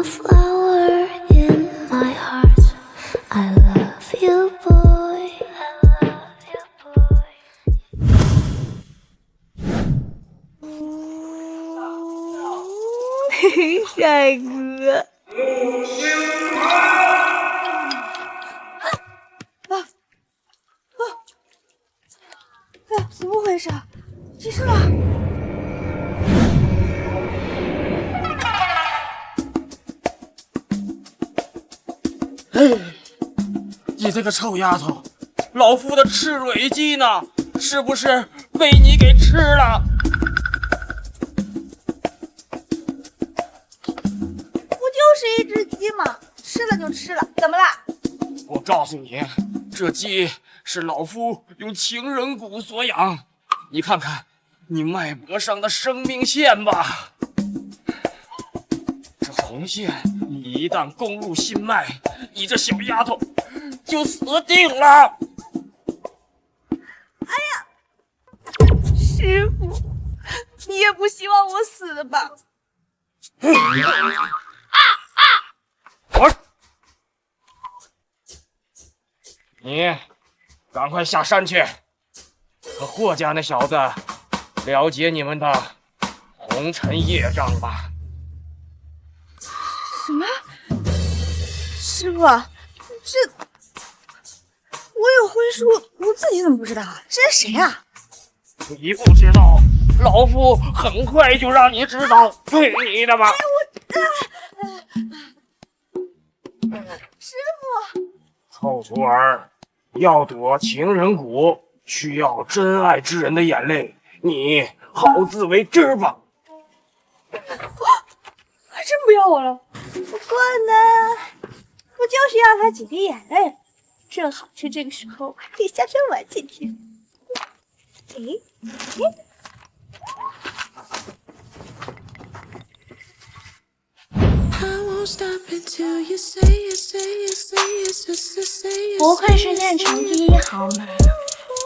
a flower in my heart. I love you, boy. I love you, boy. 帅哥。怎么回事？急事了！你这个臭丫头，老夫的赤蕊鸡呢？是不是被你给吃了？不就是一只鸡吗？吃了就吃了，怎么啦？我告诉你，这鸡是老夫用情人骨所养，你看看你脉搏上的生命线吧，这红线你一旦攻入心脉，你这小丫头就死定了。哎呀，师傅，你也不希望我死的吧？你赶快下山去，和霍家那小子了解你们的红尘业障吧。什么？师傅，这我有婚书，我自己怎么不知道啊？这是谁啊？你不知道，老夫很快就让你知道，去你的吧！师傅，臭徒儿，要夺情人骨，需要真爱之人的眼泪，你好自为之吧。还真不要我了。不过呢，我就是要他几滴眼泪，正好趁这个时候可以下山玩几天。不愧是练成第一豪门，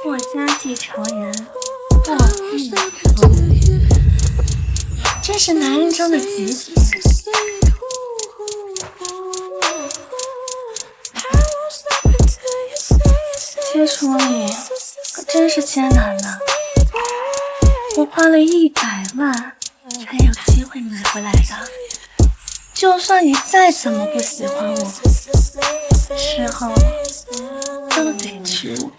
霍家继承人霍玉峰，真是男人中的极品。接触你可真是艰难呐，我花了100万才有机会买回来的。就算你再怎么不喜欢我，事后都得吃我。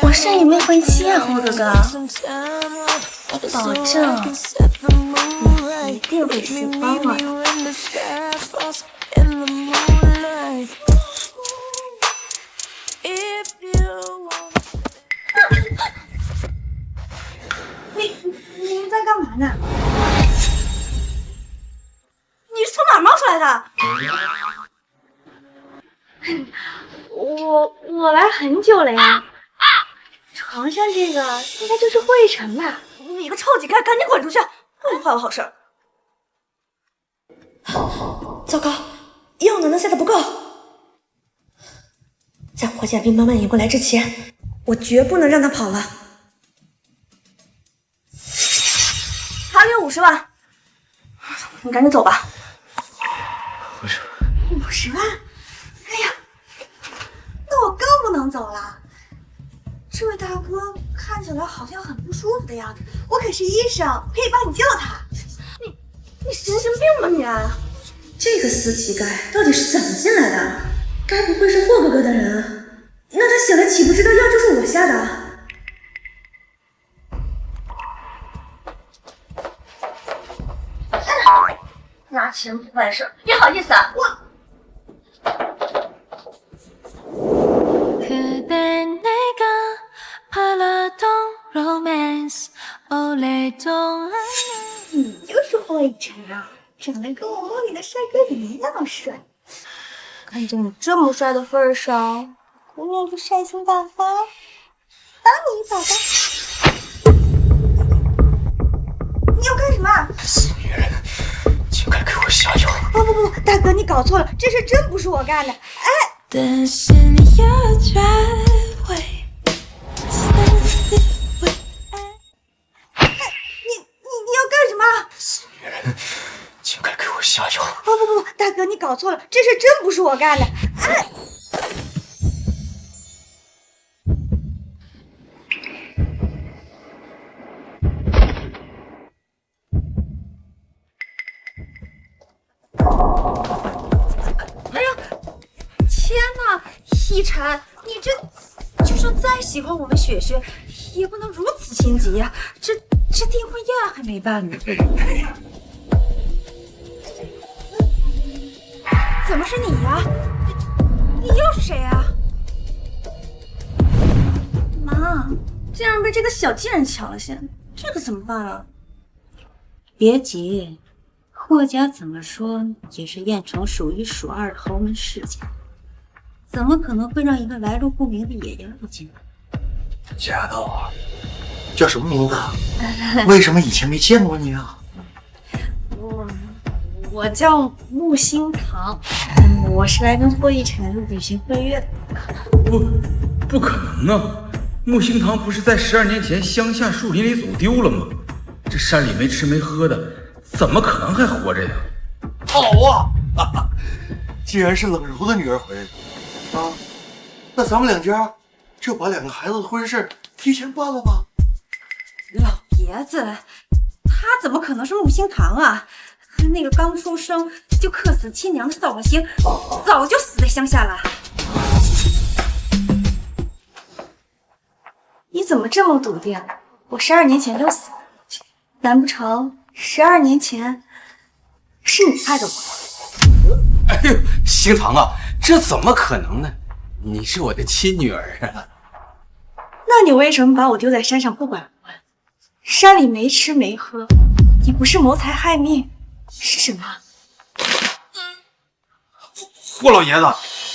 我是你未婚妻啊，霍哥哥，我保证你一定会喜欢我的。你们在干嘛呢？你是从哪儿冒出来的？我来很久了呀。床上这个应该就是霍一晨吧？你个臭乞丐，赶紧滚出去！不能坏我好事儿。糟糕，药能下的不够。在霍家兵慢蔓延过来之前，我绝不能让他跑了。还有50万，你赶紧走吧。50万？哎呀，那我更不能走了。这位大哥看起来好像很不舒服的样子，我可是医生，可以帮你救他。你神经病吧你？这个死乞丐到底是怎么进来的？该不会是霍哥哥的人啊？那他醒来岂不知道药就是我下的？拿钱不办事，你好意思啊？你就是霍一晨啊，长得跟我梦里的帅哥一样帅。看在你这么帅的份上，姑娘就善心大发，打你一巴掌。你要干什么？死女人，竟敢给我下药！不，大哥，你搞错了，这事真不是我干的。哎，但是你要转回搞错了，这事真不是我干的。哎，哎呀，天哪，一晨，你这就算再喜欢我们雪雪，也不能如此心急呀、这订婚宴还没办呢。怎么是你呀？你又是谁呀？妈，竟然被这个小贱人抢了先，这可怎么办啊？别急，霍家怎么说也是燕城数一数二的豪门世家，怎么可能会让一个来路不明的野人入进来？丫头啊，叫什么名字？为什么以前没见过你啊？我叫木心堂，我是来跟霍一晨旅行会约的。不可能啊！木星堂不是在12年前乡下树林里走丢了吗？这山里没吃没喝的，怎么可能还活着呀？好啊！哈哈，既然是冷柔的女儿回来了啊，那咱们两家就把2个孩子的婚事提前办了吧。老爷子，他怎么可能是木星堂啊？那个刚出生就克死亲娘的扫把星，早就死在乡下了。你怎么这么笃定？我12年前就死了，难不成12年前是你害的我？哎呦，星堂啊，这怎么可能呢？你是我的亲女儿啊！那你为什么把我丢在山上不管不问？山里没吃没喝，你不是谋财害命是什么？霍老爷子，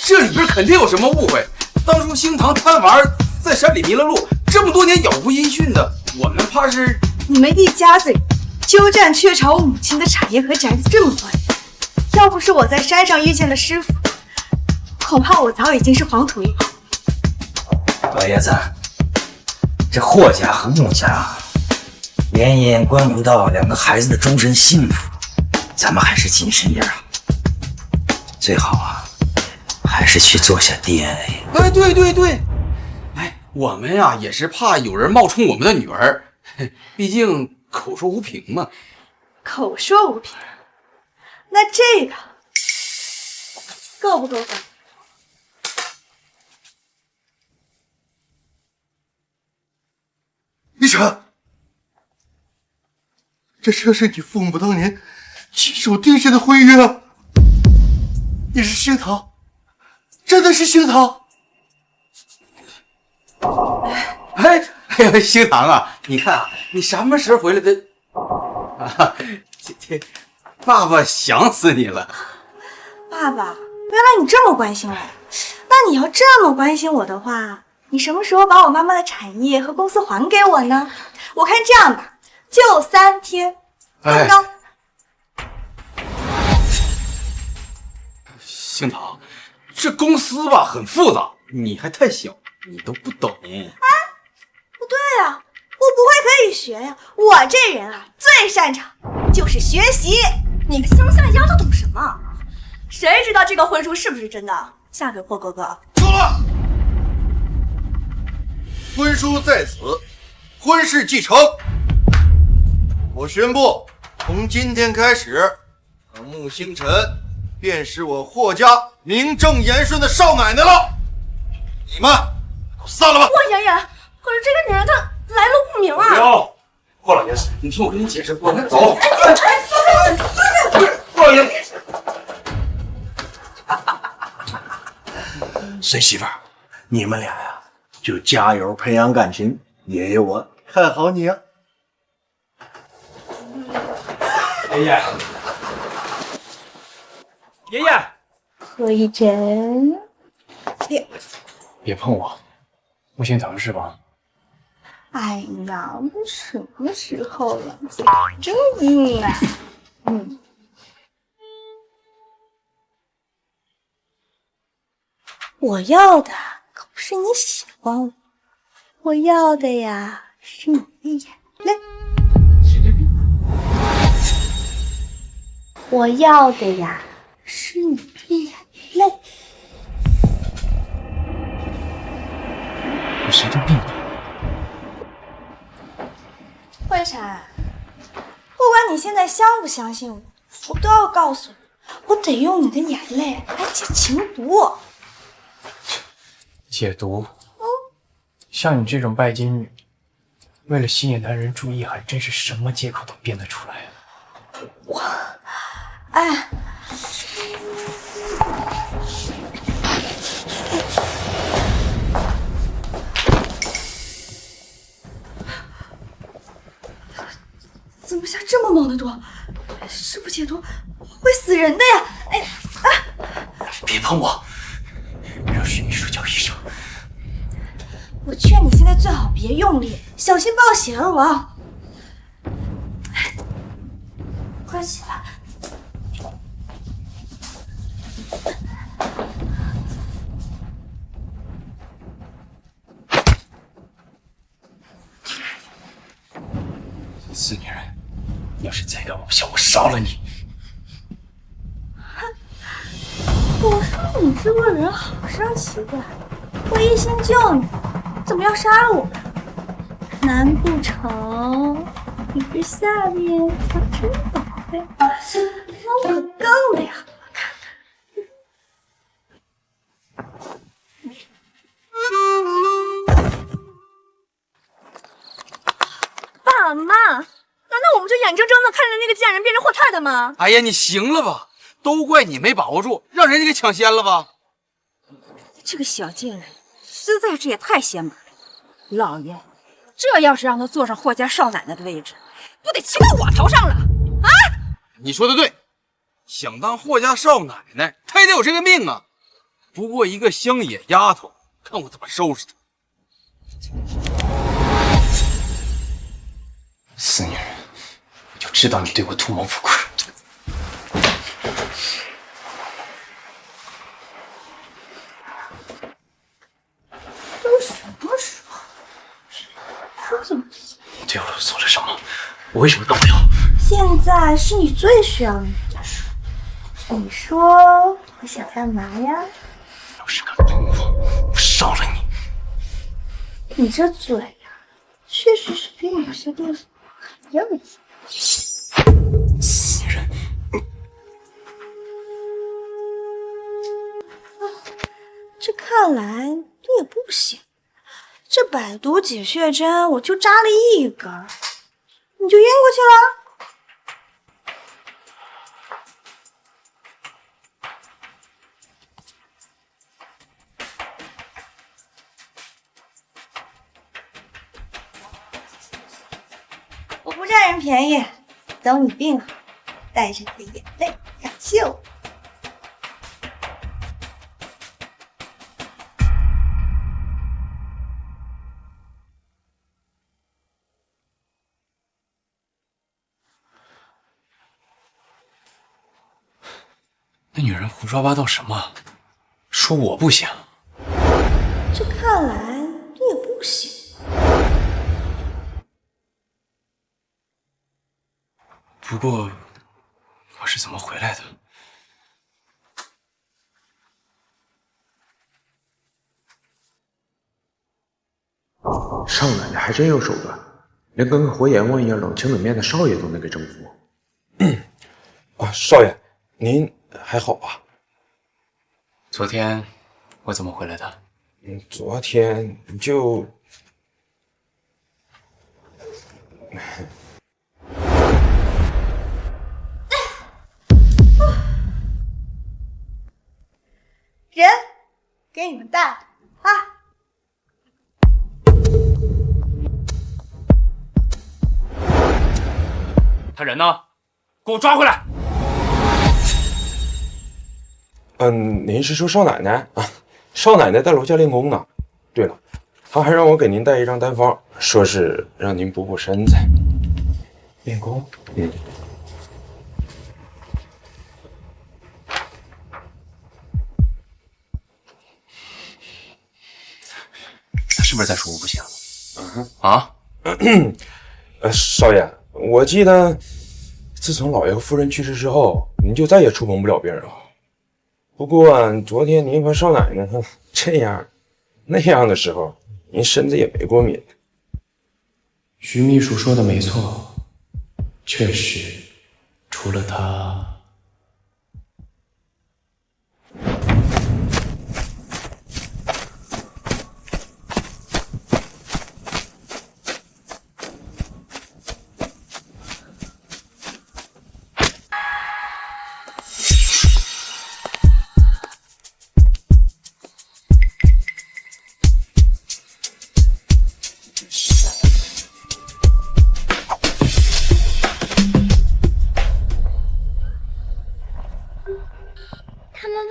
这里边肯定有什么误会。当初星堂贪玩在山里迷了路，这么多年杳无音讯的，我们怕是……你们一家子人鸠占鹊巢我母亲的产业和宅子这么多年，要不是我在山上遇见了师傅，恐怕我早已经是黄土一坡。老爷子，这霍家和穆家连夜关乎到2个孩子的终身幸福，咱们还是谨慎点啊。最好啊，还是去做下 DNA。哎，对，哎，我们呀也是怕有人冒充我们的女儿，毕竟口说无凭嘛。口说无凭，那这个够不够分？一晨，这是你父母当年亲手定下的婚约啊！你是星堂，真的是星堂！哎呀，星堂啊，你看啊，你什么时候回来的？啊，这爸爸想死你了。爸爸，原来你这么关心我。那你要这么关心我的话，你什么时候把我妈妈的产业和公司还给我呢？我看这样吧，就3天，够不够？星堂，这公司吧很复杂，你还太小，你都不懂。不对啊，我不会可以学呀。我这人啊，最擅长就是学习。你个乡下丫头懂什么？谁知道这个婚书是不是真的？嫁给霍哥哥？够了！婚书在此，婚事既成，我宣布，从今天开始，穆星辰便是我霍家名正言顺的少奶奶了。你们都散了吧。霍爷爷，可是这个女人她来路不明啊！不要，霍老爷子，你听我跟你解释，走。霍老爷子，孙媳妇儿，你们俩呀，就加油培养感情，爷爷我看好你啊。爷爷，何一晨，别碰我，不心疼是吧？哎呀，都什么时候了，嘴这么硬啊？我要的可不是你喜欢我，我要的呀是你的眼泪。我要的呀是你的眼泪。我神经病吧？慧晨，不管你现在相不相信我，我都要告诉你，我得用你的眼泪来解情毒。解毒？像你这种拜金女，为了吸引男人注意，还真是什么借口都编得出来啊！哎，怎么下这么猛的毒？是不解毒会死人的呀！哎啊！别碰我，让徐秘书叫医生。我劝你现在最好别用力，小心爆血而亡。快起来！死女人，要是再敢诬陷我，杀了你！我说你这个人好生奇怪，我一心救你，怎么要杀了我呢？难不成你是下面藏珍宝贝？那我可更凉了。爸妈，难道我们就眼睁睁的看着那个贱人变成霍太太吗？哎呀，你行了吧？都怪你没把握住，让人家给抢先了吧？这个小贱人实在是也太显马了。老爷，这要是让他坐上霍家少奶奶的位置，不得骑到我头上了啊！你说的对，想当霍家少奶奶，她也得有这个命啊。不过一个乡野丫头，看我怎么收拾她！死女人，我就知道你对我图谋不轨。都什么时候？说怎么？你对我做了什么？我为什么动不了？现在是你最需要你的时候。你说我想干嘛呀？要是敢碰我，我杀了你！你这嘴呀，确实是比某些地方还要硬。死人！这看来你也不行。这百毒解血针我就扎了一根，你就晕过去了？我不占人便宜，等你病好，带着你的眼泪感谢我。那女人胡说八道什么？说我不行。这看来你也不行。不过，我是怎么回来的？少奶奶还真有手段，连跟个活阎王一样冷情冷面的少爷都能给征服。啊，少爷，您还好吧？昨天我怎么回来的？昨天就……人给你们带来啊！他人呢？给我抓回来！您是说少奶奶啊？少奶奶在楼下练功呢。对了，她还让我给您带一张单方，说是让您补补身子。练功？他是不是在说我不行？啊？少爷，我记得自从老爷和夫人去世之后，您就再也触碰不了病人了。不过昨天您和少奶奶这样那样的时候，您身子也没过敏。徐秘书说的没错，确实，除了他。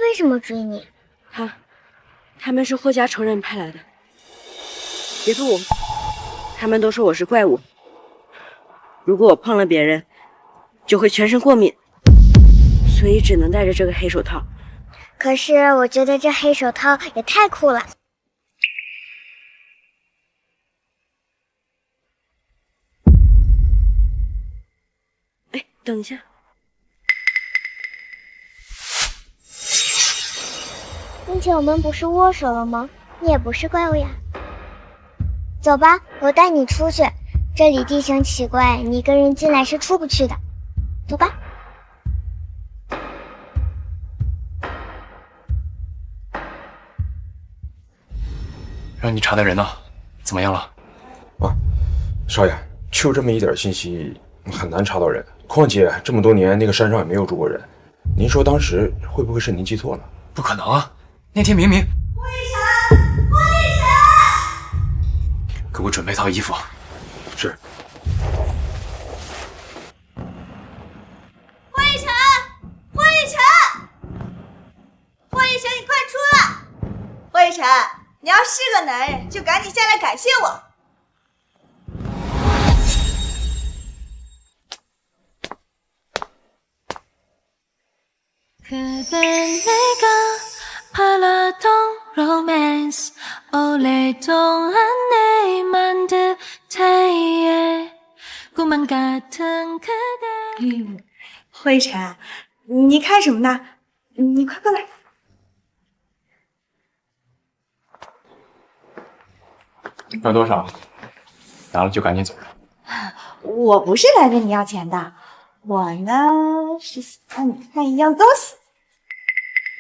为什么追你？他们是霍家仇人派来的。别碰我，他们都说我是怪物，如果我碰了别人，就会全身过敏，所以只能戴着这个黑手套。可是我觉得这黑手套也太酷了。哎，等一下。并且我们不是握手了吗？你也不是怪物呀。走吧，我带你出去。这里地形奇怪，你一个人进来是出不去的。走吧。让你查的人呢？怎么样了？少爷，就这么一点信息很难查到人。况且这么多年，那个山上也没有住过人。您说当时会不会是您记错了？不可能啊！那天明明……霍一晨，霍一晨，给我准备套衣服。是。霍一晨，霍一晨，霍一晨，你快出来！霍一晨，你要是个男人，就赶紧下来感谢我。 그댄 내가 팔았던 romance 오랫동안 내 만듯해 꿈만 같은 그대 霍一晨，你看什么呢？你快过来。要多少？拿了就赶紧走人。我不是来跟你要钱的。 我呢是想让你看一样东西，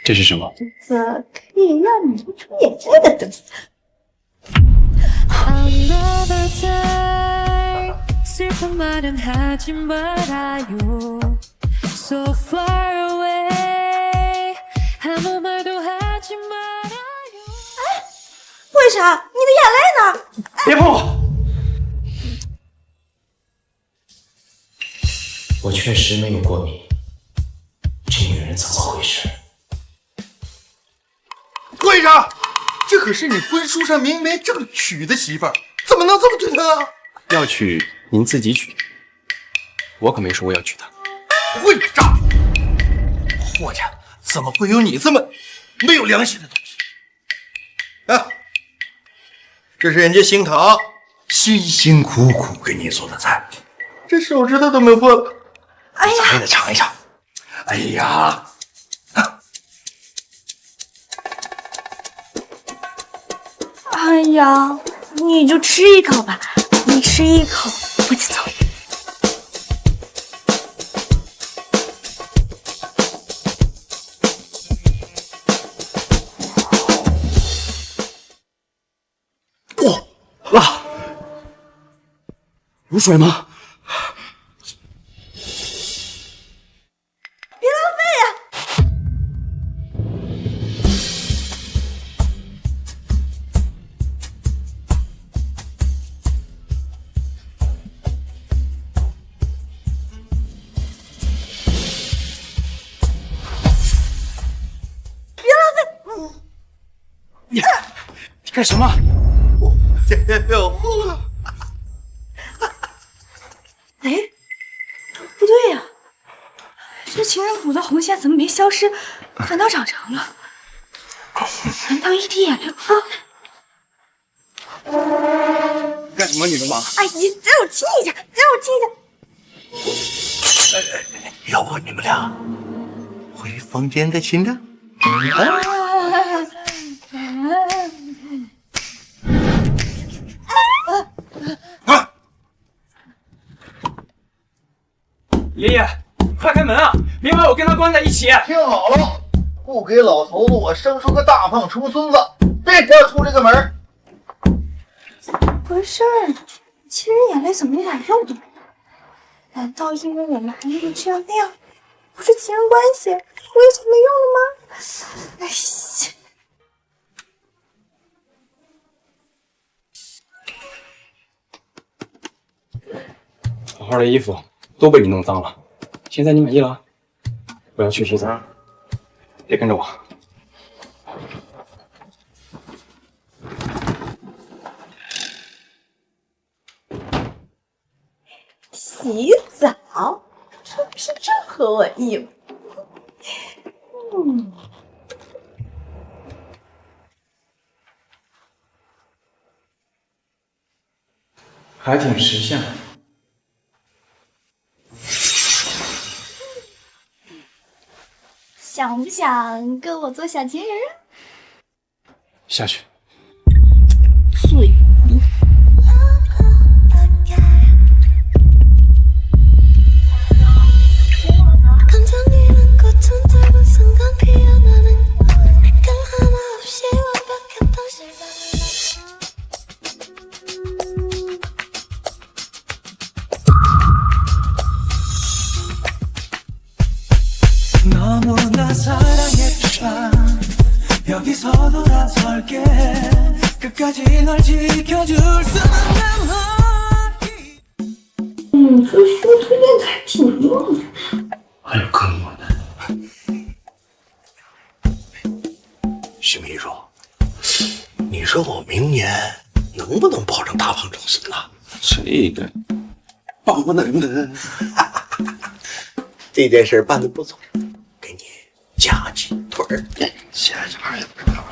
这是什么？这可以让你出眼睛的东西。为啥？你的眼泪呢？别碰我！ 我确实没有过敏，这女人怎么回事？跪着！这可是你婚书上明媒正娶的媳妇儿，怎么能这么对她啊？要娶您自己娶，我可没说我要娶她。混账！霍家怎么会有你这么没有良心的东西？啊，这是人家星堂辛辛苦苦给你做的菜，这手指头都没有破了。 哎呀，咱也得尝一尝。哎呀，哎呀，你就吃一口吧，你吃一口我就走。哇，辣！有水吗？ 你干什么？我天要哭了！哎，不对呀，这情人谷的红线怎么没消失，反倒长长了？难道一滴眼泪不够？干什么，女流氓？哎，你再让我亲一下，再让我亲一下。要不你们俩回房间再亲着？爷爷，快开门啊！别把我跟他关在一起。听好了，不给老头子我生出个大胖重孙子，别给我出这个门。不是，亲人眼泪怎么一点用都没有？难道因为我们还没有这样那样，不是亲人关系，所以就没用了吗？哎呀！好好的衣服都被你弄脏了，现在你满意了？我要去洗澡，别跟着我。洗澡，这不是正合我意。还挺识相。想不想跟我做小情人？下去。碎。这胸推练的还挺硬的。还有更硬的。徐秘书，你说我明年能不能保证大胖重孙呢？这个保不能的。这件事办得不错，给你加鸡腿儿。下家也不知道了。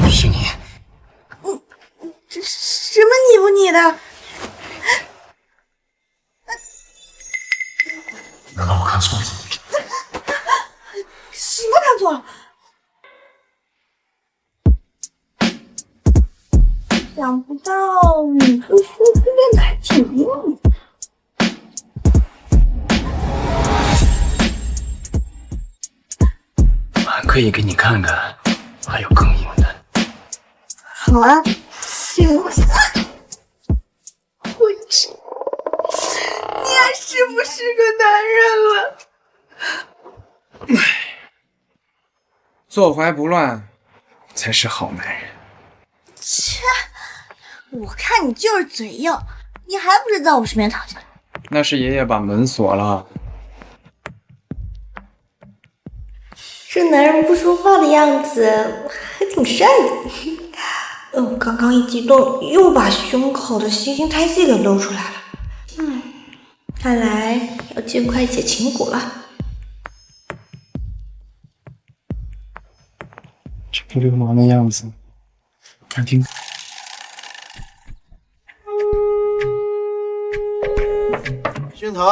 是你？这什么你不你的？难道我看错了？什么看错了？想不到你这胸推练的还挺硬的。我还可以给你看看，还有更硬的。好啊，行啊。混吃，你还是不是个男人了？坐怀不乱才是好男人。切，我看你就是嘴硬，你还不是在我身边躺下来？那是爷爷把门锁了。这男人不说话的样子还挺帅的。刚刚一激动，又把胸口的新陈代谢给露出来了。看来要尽快解情蛊了。这个流氓的样子，还挺……熏腾、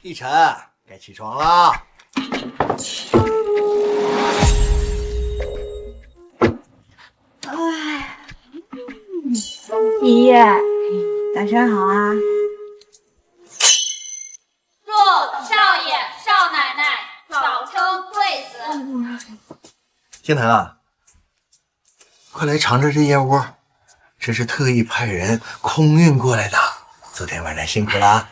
一晨，该起床啦。爷爷，早上好啊！祝少爷、少奶奶早生贵子。星腾啊，快来尝尝这燕窝，这是特意派人空运过来的。昨天晚上辛苦啦。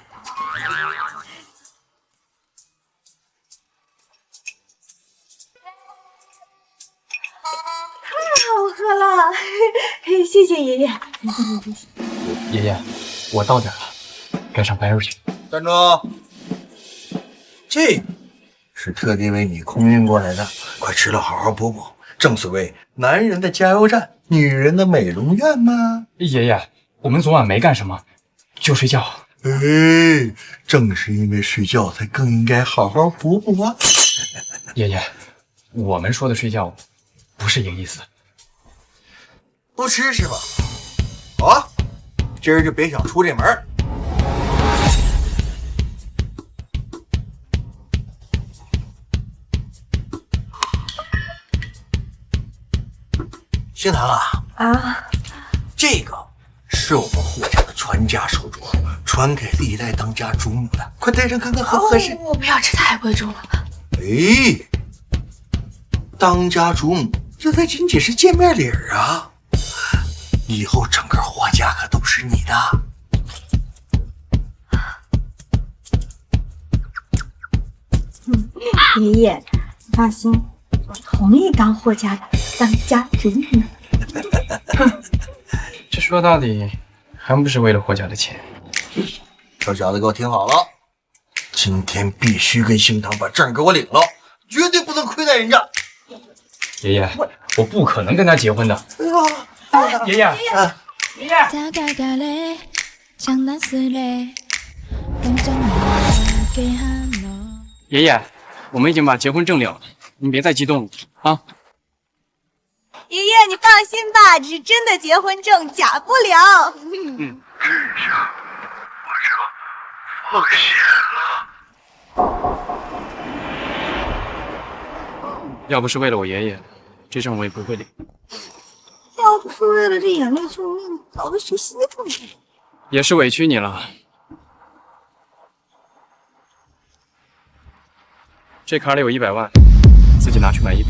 好喝了，谢谢爷爷。爷爷，我到点了，该上班去。站住！这是特地为你空运过来的，快吃了好好补补。正所谓男人的加油站，女人的美容院嘛。爷爷，我们昨晚没干什么，就睡觉。哎，正是因为睡觉，才更应该好好补补啊。爷爷，我们说的睡觉不是这个意思，不吃是吧？好啊，今儿就别想出这门。星唐啊，这个是我们霍家的传家手镯，传给历代当家主母的，快戴上看看合不合适。我不要，这太贵重了。哎，当家主母，这才仅仅是见面礼啊！以后整个霍家可都是你的。爷爷，你放心，我同意当霍家的当家主母。这说到底还不是为了霍家的钱。臭小子，给我听好了，今天必须跟星唐把证给我领了，绝对不能亏待人家。爷爷，我不可能跟他结婚的。爷爷，爷爷。爷爷，我们已经把结婚证领了，您别再激动了啊！爷爷，你放心吧，这是真的结婚证，假不了。这下我就放心了。要不是为了我爷爷，这证我也不会领。要不是为了这眼泪救命，早就学习了。也是委屈你了。这卡里有100万，自己拿去买衣服。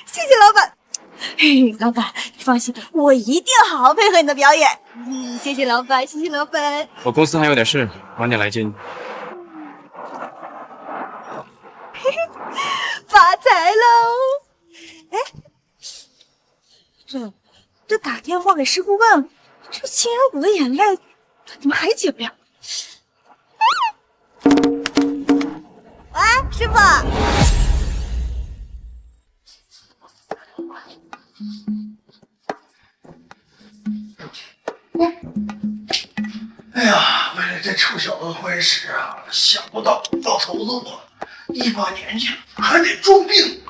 谢谢老板。老板，你放心，我一定好好配合你的表演。谢谢老板，谢谢老板。我公司还有点事，晚点来接你。发财喽！哎，这打电话给师傅问，这情人谷的眼泪怎么还结不了？喂，师傅。哎呀，为了这臭小子的婚事啊，想不到老头子我一把年纪还得装病。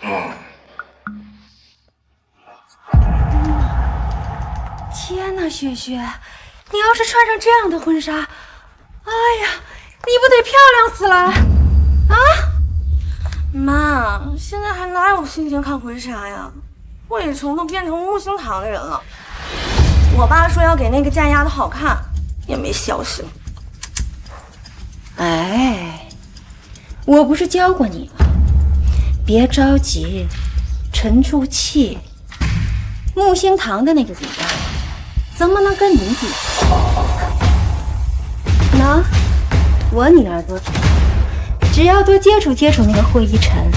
天哪，雪雪，你要是穿上这样的婚纱，哎呀，你不得漂亮死了啊！妈，现在还哪有心情看婚纱呀？霍雨辰都变成木星堂的人了。我爸说要给那个嫁丫的好看，也没消息了。哎，我不是教过你吗？别着急，沉住气。木星堂的那个李大怎么能跟你比？喏，我女儿多疼，只要多接触接触那个霍一辰，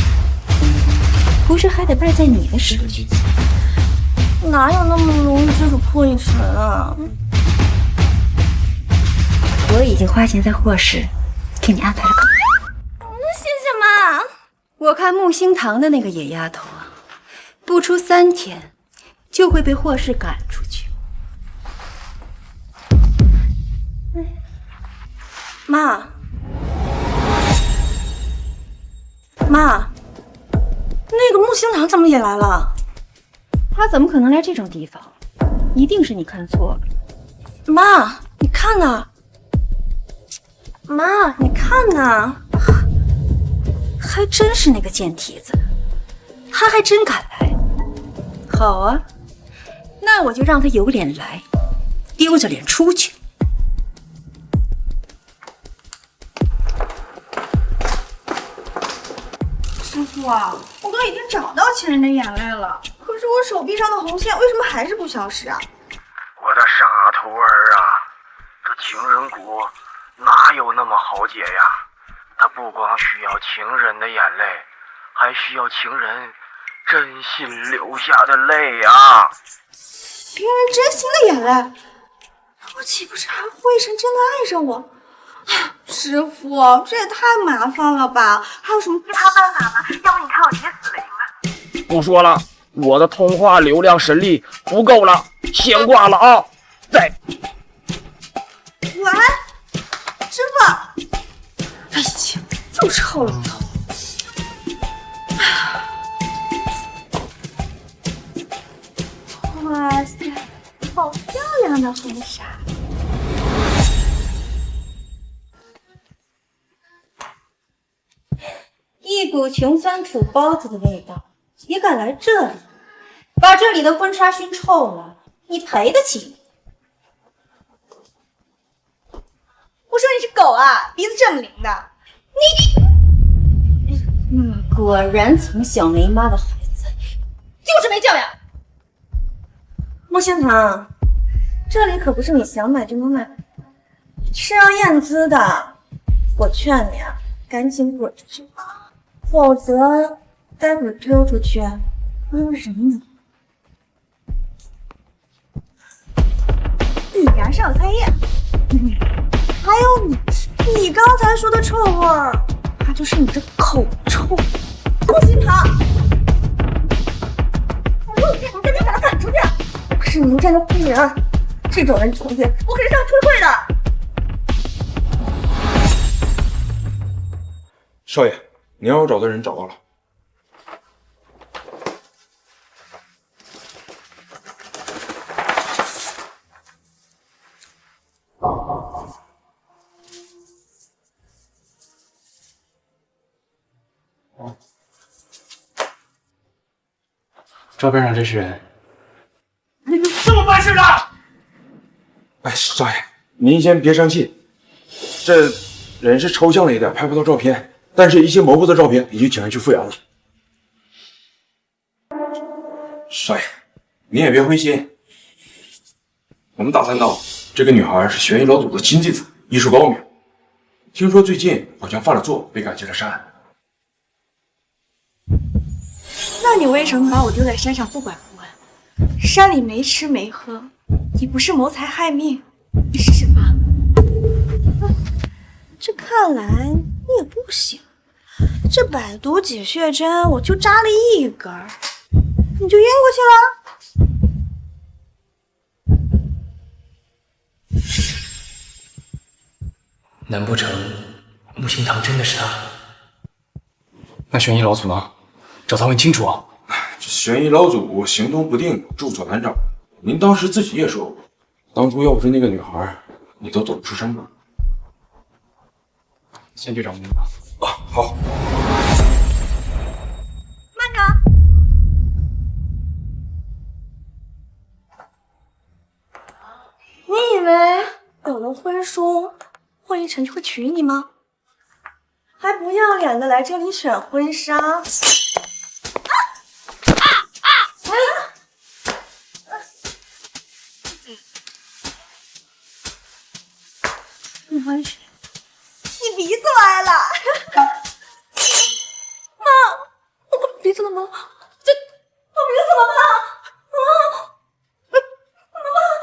不是还得败在你的手里？哪有那么容易接触霍一辰啊？我已经花钱在霍氏给你安排了考虑。谢谢妈。我看木星堂的那个野丫头啊，不出3天就会被霍氏赶出去。妈，那个木星堂怎么也来了？他怎么可能来这种地方？一定是你看错了。妈，你看呐！妈，你看呐！还真是那个贱蹄子，他还真敢来。好啊，那我就让他有脸来，丢着脸出去。师傅啊，我都已经找到情人的眼泪了，可是我手臂上的红线为什么还是不消失啊？我的傻徒儿啊，这情人谷哪有那么好解呀？它不光需要情人的眼泪，还需要情人真心流下的泪啊！情人真心的眼泪，我岂不是还会一生真的爱上我？师傅，这也太麻烦了吧？还有什么其他办法吗？要不你看我直接死了行吗？不说了，我的通话流量神力不够了，先挂了啊！再。喂，师傅。哎呀，又是后老头。一股穷酸土包子的味道，也敢来这里，把这里的婚纱熏臭了，你赔得起？我说你是狗啊，鼻子这么灵的。果然从小没妈的孩子就是没教养。木心堂，这里可不是你想买就能买，是要验资的。我劝你啊，赶紧滚出去，否则待会儿丢出去会有人呢。你牙上有菜叶，还有你刚才说的臭味儿，那就是你的口臭。木心堂，我这就把他赶出去！我是民间的妇人，这种人出去，我可是上春会的。少爷，您要找的人找到了。照片上这是人。你这么办事的？哎，少爷，您先别生气，这人是抽象了一点，拍不到照片，但是一些模糊的照片已经请人去复原了。少爷，您也别灰心，我们打探到这个女孩是玄逸老祖的亲继子，医术高明，听说最近好像犯了错，被赶下了山。那你为什么把我丢在山上不管不问？山里没吃没喝，你不是谋财害命，你是什么？这看来你也不行。这百毒解血针我就扎了一根，你就晕过去了？难不成木心堂真的是他？那玄逸老祖呢？找他问清楚啊！这玄逸老祖行动不定，住所难找。您当时自己也说过，当初要不是那个女孩，你都走不出山路。先去找木心堂。啊，好。慢着！你以为有了婚书，霍一晨就会娶你吗？还不要脸的来这里选婚纱！你回去，你鼻子歪了。妈，我鼻子怎么了？我鼻子怎么了？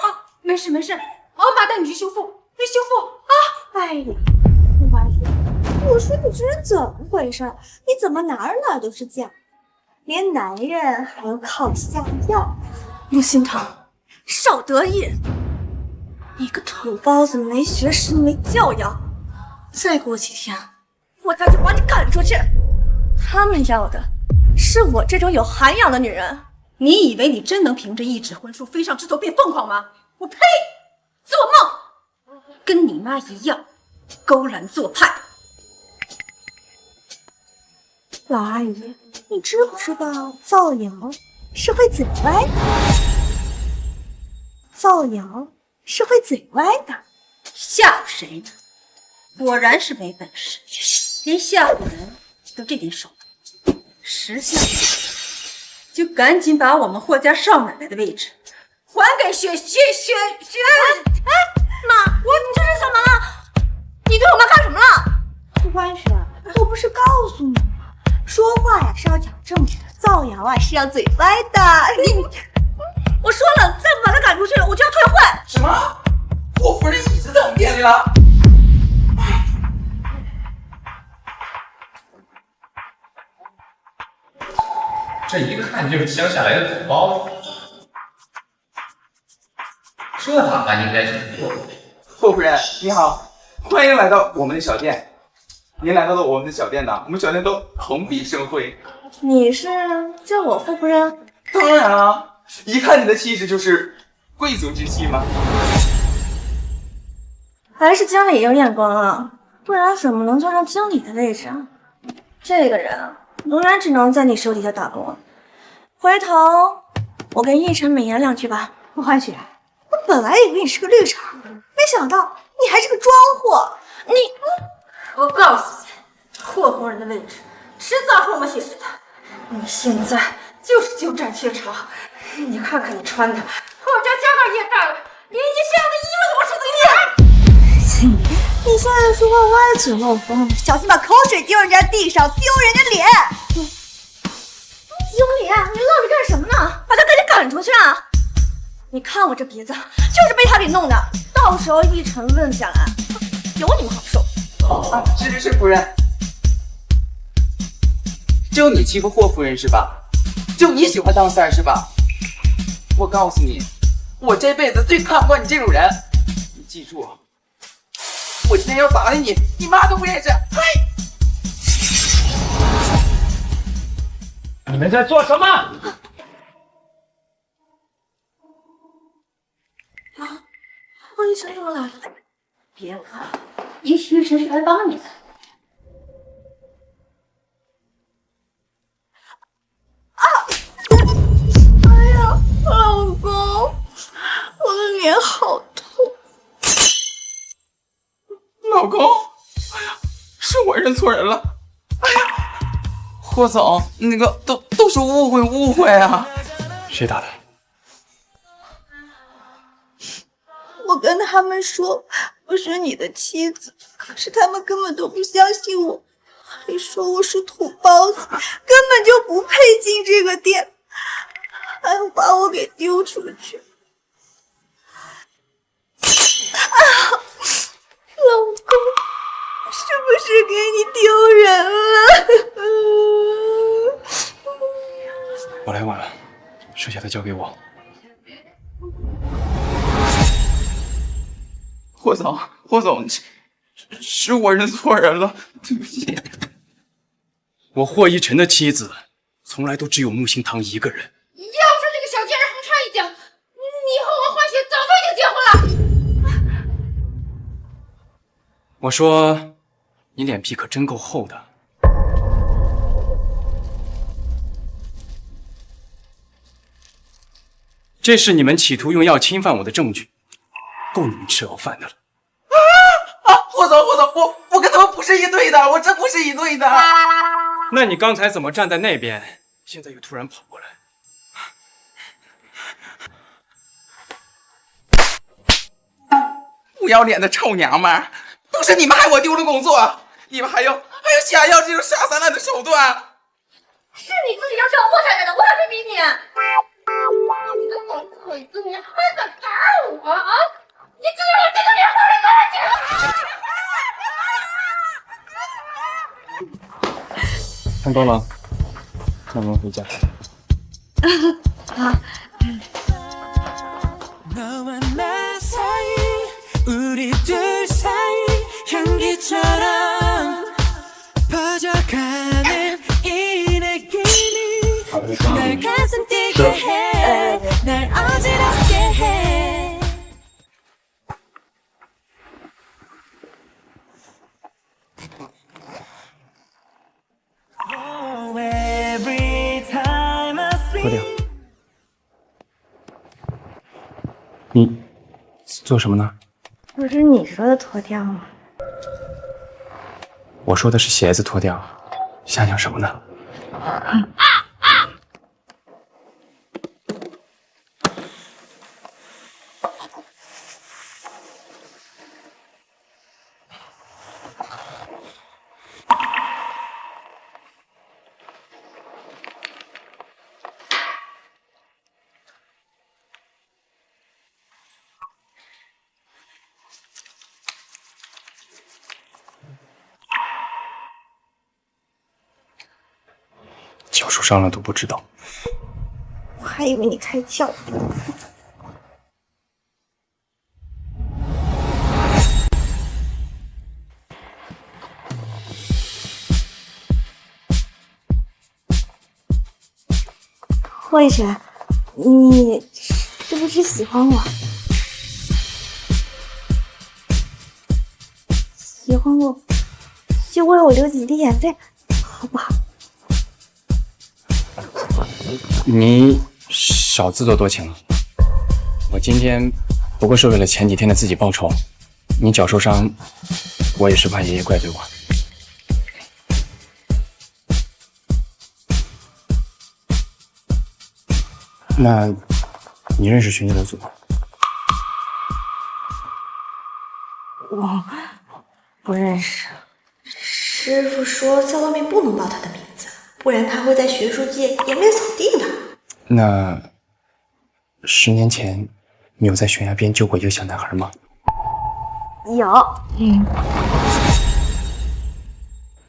妈，没事没事，我妈带你去修复，你修复啊！哎呀，不管是，我说你这人怎么回事？你怎么哪儿都是这样，连男人还要靠下药？陆心堂，少得意！你个土包子，没学识，没教养！再过几天，我再去把你赶出去。他们要的是我这种有涵养的女人。你以为你真能凭着一纸婚书飞上枝头变凤凰吗？我呸！做梦！跟你妈一样，勾栏做派。老阿姨，你知不知道造谣是会嘴歪的？造谣是会嘴歪的。吓唬谁呢？果然是没本事，连吓唬人都这点手段。识相就赶紧把我们霍家少奶奶的位置还给雪。哎，妈，你这是怎么了？你对我妈干什么了？顾欢雪，我不是告诉你吗？说话呀是要讲正经的，造谣啊是要嘴歪的。我说了，再不把她赶出去，我就要退会。什么？霍夫人椅子在我们店里了？这一看就是乡下来的土包子，这打扮应该是不错的。霍夫人你好，欢迎来到我们的小店。您来到了我们的小店呢，我们小店都蓬荜生辉。你是叫我霍夫人？当然啊，一看你的气质就是贵族之气嘛。还是经理有眼光啊，不然怎么能坐上经理的位置啊？这个人啊，永远只能在你手底下打工。回头我跟奕晨美言两句吧。莫欢雪，我本来以为你是个绿茶，没想到你还是个装货。我告诉你，霍夫人的位置迟早是我们雪氏的。你现在就是鸠占鹊巢。你看看你穿的，霍家家大业大了，连一身上的衣服都不舍得你现在说话歪嘴漏风，小心把口水丢人家地上，丢人家脸。丢脸！你愣着干什么呢？把他赶紧赶出去啊！你看我这鼻子，就是被他给弄的。到时候奕晨问下来，有你们好受。是夫人。就你欺负霍夫人是吧？就你喜欢当三是吧？我告诉你，我这辈子最看不惯你这种人。你记住，我今天要打你，你妈都不认识。嘿！你们在做什么？魏晨怎么来了？别怕，也许奕晨是来帮你的。哎呀，老公，我的脸好痛。老公，哎呀，是我认错人了。哎呀，霍总，那个都是误会啊。谁打的？我跟他们说我是你的妻子，可是他们根本都不相信我，还说我是土包子，根本就不配进这个店，还要把我给丢出去。老公，是不是给你丢人了？我来晚了，剩下的交给我。霍总，是我认错人了，对不起。我霍一晨的妻子，从来都只有木星堂一个人。要不是这个小贱人横插一脚，你和我欢雪早就已经结婚了。我说，你脸皮可真够厚的。这是你们企图用药侵犯我的证据，够你们吃饱饭的了。霍总，我跟他们不是一队的，我真不是一队的。那你刚才怎么站在那边，现在又突然跑过来？不要脸的臭娘们儿，都是你们害我丢了工作，你们还有下药这种下三滥的手段。是你自己要找霍太太的，我还没逼你。你个狗腿子，你还敢打我啊？你知道我这个脸花了多少钱吗？看够了，那我们回家。好。 우리들 사이 향기처럼 퍼져가는 이 느낌이 날 가슴 뛰게 해 날 어지럽게 해 Oh, every time I see 你做什么呢？ 不是你说的脱掉吗？我说的是鞋子脱掉，想想什么呢？脚受伤了都不知道，我还以为你开窍。慧雪，你是不是喜欢我？喜欢我，就为我流几滴眼泪。好不好？你少自作多情了。我今天不过是为了前几天的自己报仇。你脚受伤，我也是怕爷爷怪罪我。那，你认识玄机楼主吗？我不认识。师傅说在外面不能报他的名字，不然他会在学术界颜面扫地的。那10年前，你有在悬崖边救过一个小男孩吗？有。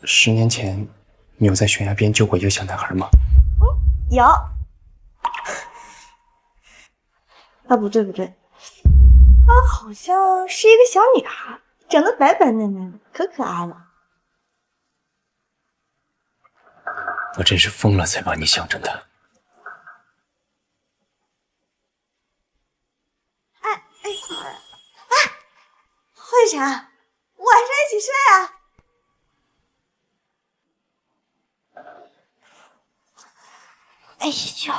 10年前，你有在悬崖边救过一个小男孩吗？有。啊，不对，她好像是一个小女孩，长得白白嫩嫩的，可可爱了。我真是疯了才把你想成的。慧婵，晚上一起睡啊！哎呦，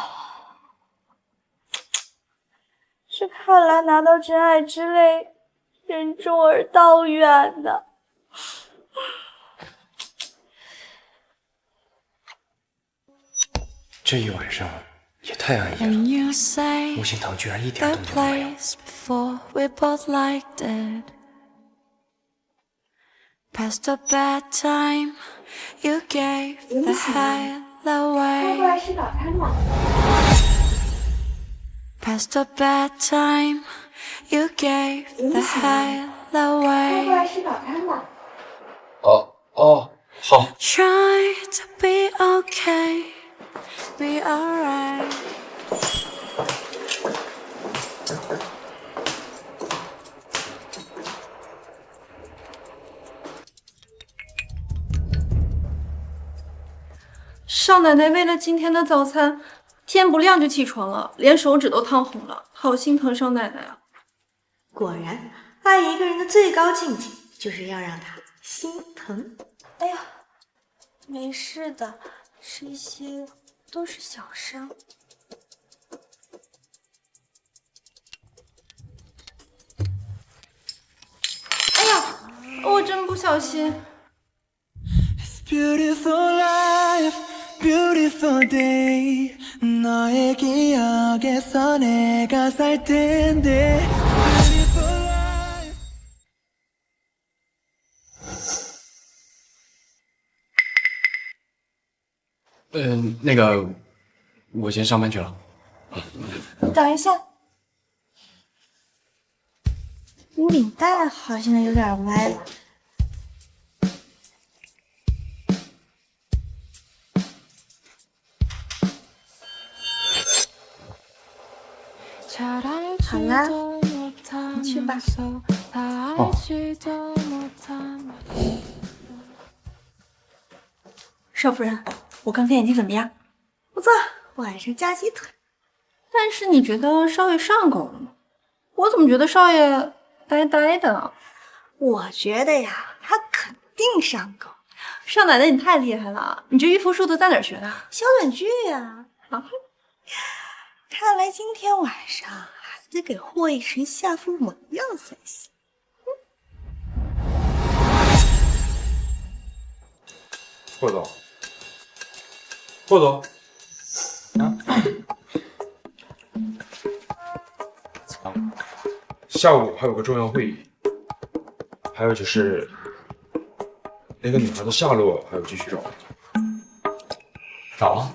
这看来拿到真爱之泪，任重而道远呢。这一晚上也太安逸了，木心堂居然一点动静都没有。Past the bad time, you gave the hell away. Past the bad time, you gave the hell away. 哦，好。 Try to be okay, be alright. 少奶奶为了今天的早餐，天不亮就起床了，连手指都烫红了，好心疼少奶奶啊！果然，爱一个人的最高境界就是要让他心疼。哎呀，没事的，这些都是小伤。哎呀，我真不小心。 Beautiful life, beautiful day. 너의 기억에서 내가 살 텐데. Beautiful life. 那个，我先上班去了。等一下，你领带好像有点歪了。 好啦，你去吧。哦。少夫人，我刚才演技怎么样？不错，晚上加鸡腿。但是你觉得少爷上钩了吗？我怎么觉得少爷呆呆的？我觉得呀，他肯定上钩。少奶奶，你太厉害了！你这御夫术都在哪儿学的？小短剧呀。啊。 看来今天晚上还得给霍一辰下副猛药才行。霍总，霍总，下午还有个重要会议，还有就是那个女孩的下落还要继续找。找啊，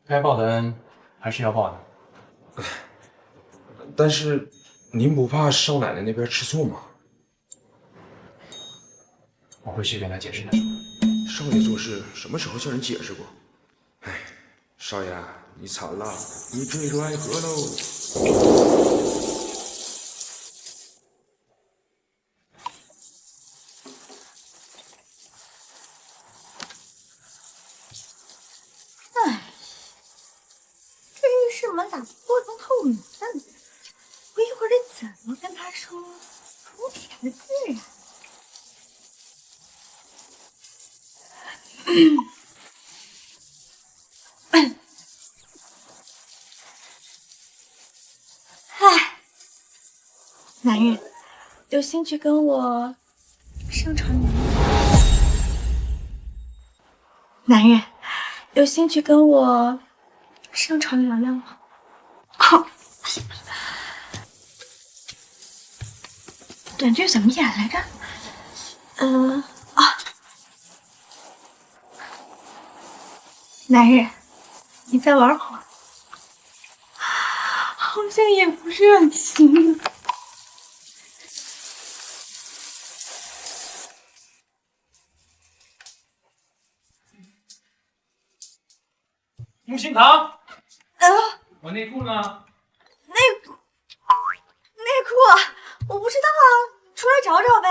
该报的恩还是要报的。 但是您不怕少奶奶那边吃醋吗？我会去跟她解释的。少爷做事什么时候向人解释过？哎，少爷，你惨了，你坠入爱河喽！哎，这浴室门咋破成透明的呢？我一会儿得怎么跟他说出钱的自然？兴趣跟我上床聊聊？男人，有兴趣跟我上床聊聊吗？短剧怎么演来着？男人，你再玩会儿，好像也不是很行。木心堂，我内裤呢？内裤，我不知道啊，出来找找呗。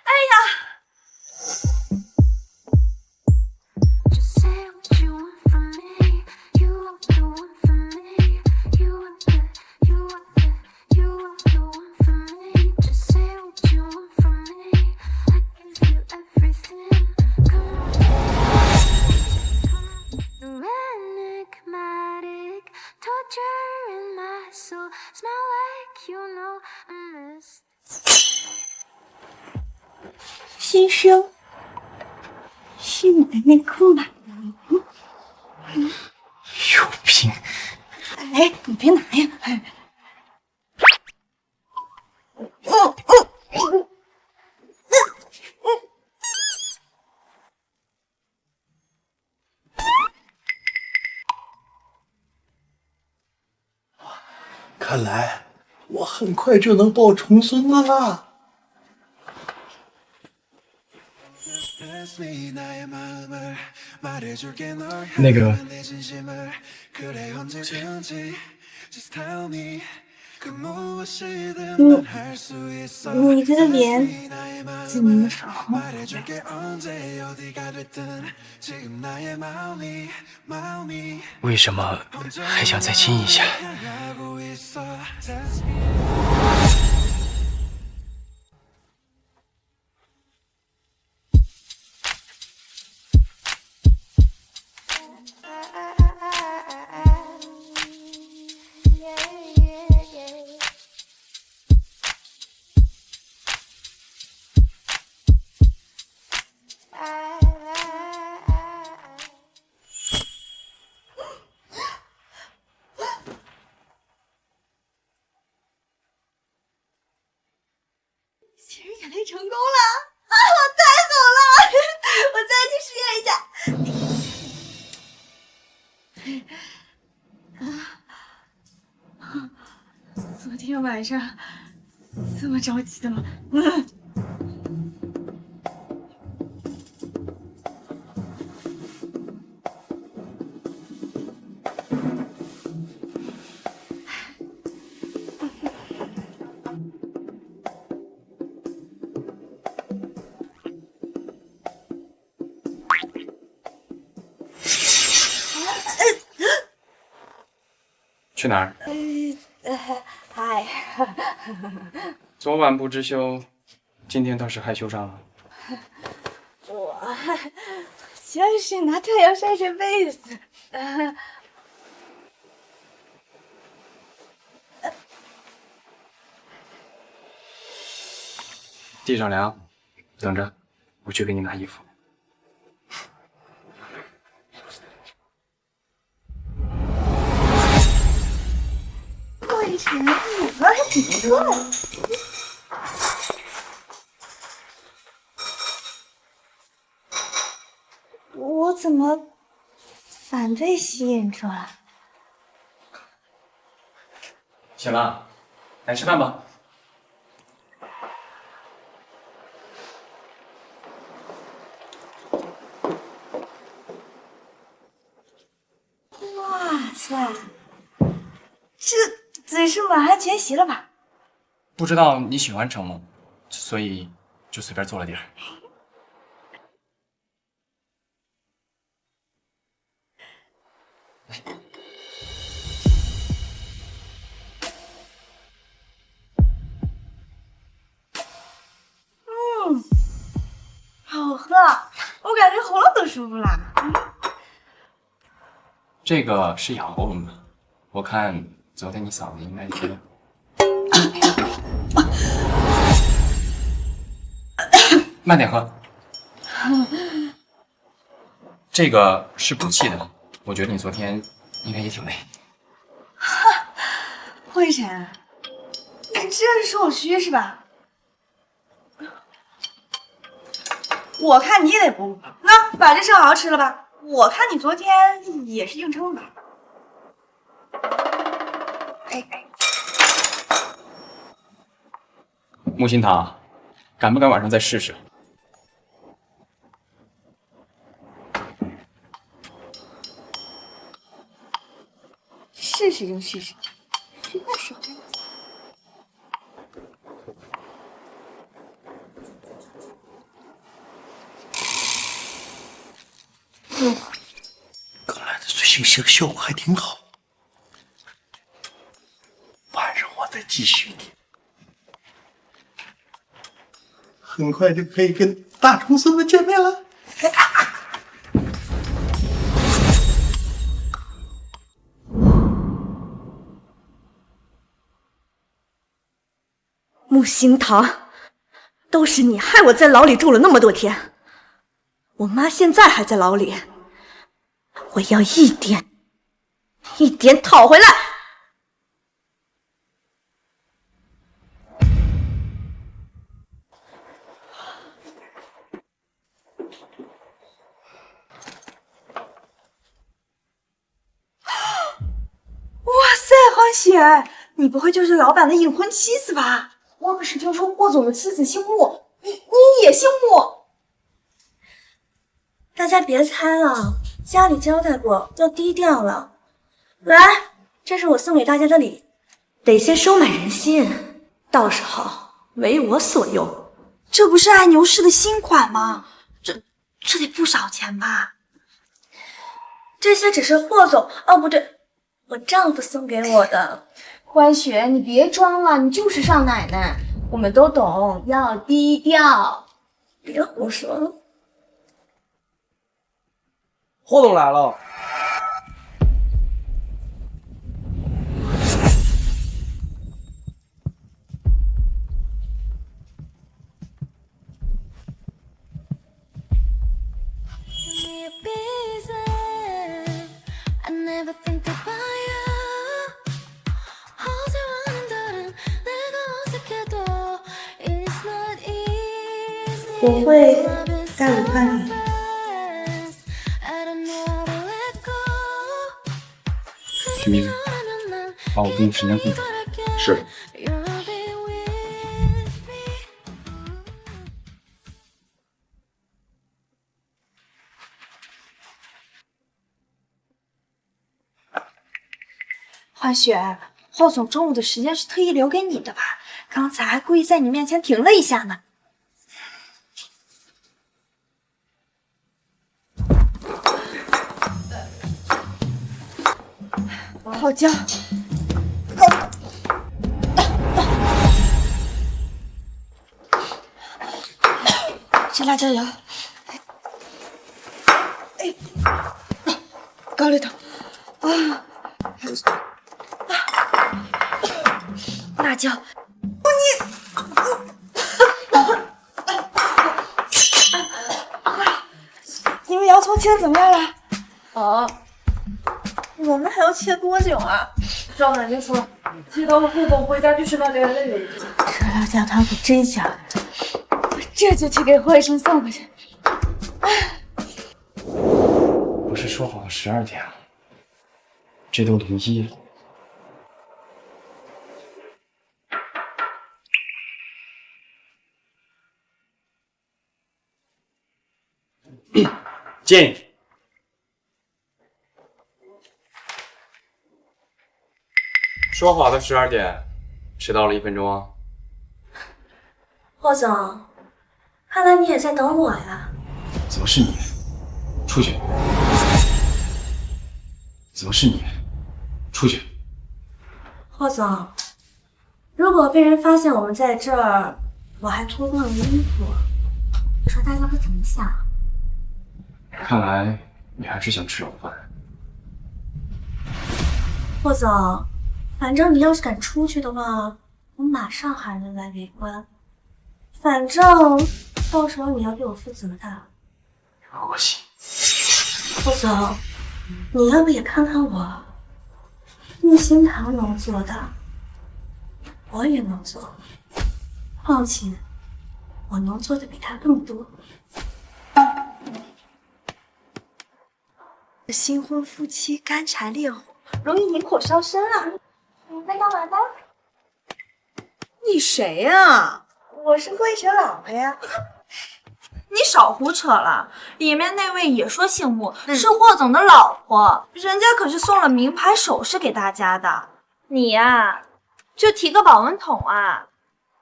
哎呀！先生，是你的内裤吗？有病！哎，你别拿呀！看来我很快就能抱重孙子啦！那个，你的脸怎么粉红？为什么还想再亲一下？写人眼泪成功了啊！太好了，我再去试验一下。昨天晚上这么着急的吗？去哪儿？嗨，昨晚不知羞，今天倒是害羞上了。我就是拿太阳晒晒被子。地上凉，等着，我去给你拿衣服。魏晨，你还挺不错的。我怎么反被吸引住了？醒了，来吃饭吧。哇塞，这嘴是满汉全席了吧？不知道你喜欢什么，所以就随便做了点儿。感觉喉咙都舒服了。这个是养喉咙的，我看昨天你嗓子应该是。慢点喝。这个是补气的，我觉得你昨天应该也挺累。慧晨，你这是说我虚是吧？我看你也得补补，那把这事好好吃了吧。我看你昨天也是硬撑的。木心堂，敢不敢晚上再试试？试试就试试，实在是。刚来的最新鞋的效果还挺好，晚上我再继续练，很快就可以跟大虫孙子见面了。木心堂，都是你害我在牢里住了那么多天，我妈现在还在牢里，我要一点一点讨回来。哇塞，欢喜，你不会就是老板的隐婚妻子吧？我可是听说霍总的妻子姓穆，你也姓穆？大家别猜了，家里交代过要低调了。来，这是我送给大家的礼，得先收买人心，到时候为我所用。这不是爱牛市的新款吗？这得不少钱吧？这些只是霍总，哦不对，我丈夫送给我的。欢雪，你别装了，你就是少奶奶，我们都懂，要低调。别胡说了。霍总来了。我会该午饭你。徐迷子，把我定时间控制。是。欢雪，霍总中午的时间是特意留给你的吧？刚才还故意在你面前停了一下呢。好椒，这辣椒油，高丽头，辣椒，你们洋葱切的怎么样了？哦，我们还要切多久啊？赵奶奶说，切到了霍总回家就是那点累了。这辣椒汤可真香，我这就去给霍医生送回去。不是说好了12点吗？这都零1了。进。说好的12点，迟到了1分钟啊！霍总，看来你也在等我呀？怎么是你？出去！怎么是你？出去！霍总，如果被人发现我们在这儿，我还脱光了衣服，你说大家会怎么想？看来你还是想吃牢饭。霍总，反正你要是敢出去的话，我马上喊人来围观。反正到时候你要对我负责的。恶心。霍总，你要不也看看我？木心堂能做的，我也能做。况且，我能做的比他更多。新婚夫妻干柴烈火，容易引火烧身啊！你在干嘛呢？你谁呀？我是慧晨老婆呀。你少胡扯了，里面那位也说姓穆，是霍总的老婆，人家可是送了名牌首饰给大家的。你呀，就提个保温桶啊！